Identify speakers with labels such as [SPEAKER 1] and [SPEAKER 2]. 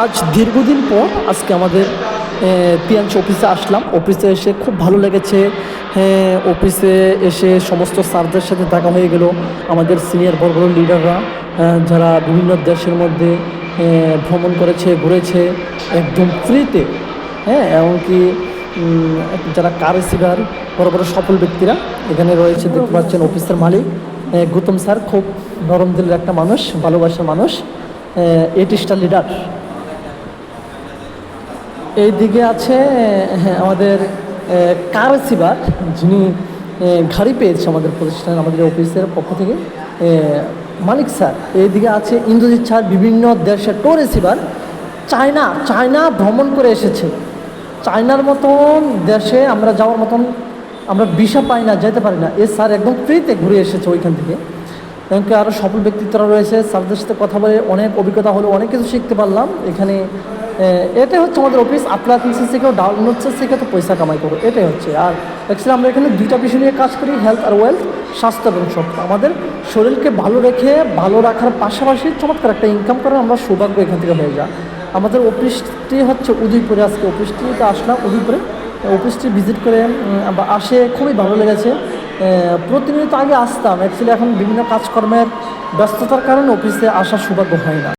[SPEAKER 1] আজ দীর্ঘদিন পর আজকে আমাদের পিএনসি অফিসে আসলাম। অফিসে এসে খুব ভালো লেগেছে। অফিসে এসে সমস্ত স্যারদের সাথে দেখা হয়ে গেল। আমাদের সিনিয়র বড় বড় লিডাররা যারা বিভিন্ন দেশের মধ্যে ভ্রমণ করেছে, ঘুরেছে একদম ফ্রিতে, এমনকি যারা কার রিসিভার বড় বড় সফল ব্যক্তিরা এখানে রয়েছে। দেখতে পাচ্ছেন অফিসের মালিক গৌতম স্যার খুব নরম দিলের একটা মানুষ, ভালোবাসার মানুষ, 8 স্টার লিডার। এই দিকে আছে আমাদের কার রিসিভার, যিনি গাড়ি পেয়েছে আমাদের প্রতিষ্ঠান, আমাদের অফিসের পক্ষ থেকে, মালিক স্যার। এইদিকে আছে ইন্দ্রজিৎ স্যার, বিভিন্ন দেশের টো রিসিভার। চায়না ভ্রমণ করে এসেছে। চায়নার মতন দেশে আমরা যাওয়ার মতন আমরা ভিসা পাই না, যেতে পারি না। স্যার একদম ফ্রিতে ঘুরে এসেছে ওইখান থেকে। এমনকি আরও সফল ব্যক্তিত্বরা রয়েছে। স্যারদের সাথে কথা বলে অনেক অভিজ্ঞতা হলো, অনেক কিছু শিখতে পারলাম এখানে। এটাই হচ্ছে আমাদের অফিস। আপনারা তিনশো শিখেও ডাউন হচ্ছে, শিখে তো পয়সা কামাই করো, এটাই হচ্ছে। আর অ্যাকচুয়ালি আমরা এখানে দুইটা বিষয় নিয়ে কাজ করি, হেলথ আর ওয়েলথ, স্বাস্থ্য এবং শক্তি। আমাদের শরীরকে ভালো রেখে ভালো রাখার পাশাপাশি চমৎকার একটা ইনকাম করার আমরা সৌভাগ্য এখান থেকে হয়ে যায়। আমাদের অফিসটি হচ্ছে উদয়পুরে। আজকে অফিসটিতে আসলাম উদয়পুরে। অফিসটি ভিজিট করে আসে খুবই ভালো লেগেছে। প্রতিনিয়ত আগে আসতাম, অ্যাকচুয়ালি এখন বিভিন্ন কাজকর্মের ব্যস্ততার কারণে অফিসে আসার সৌভাগ্য হয় না।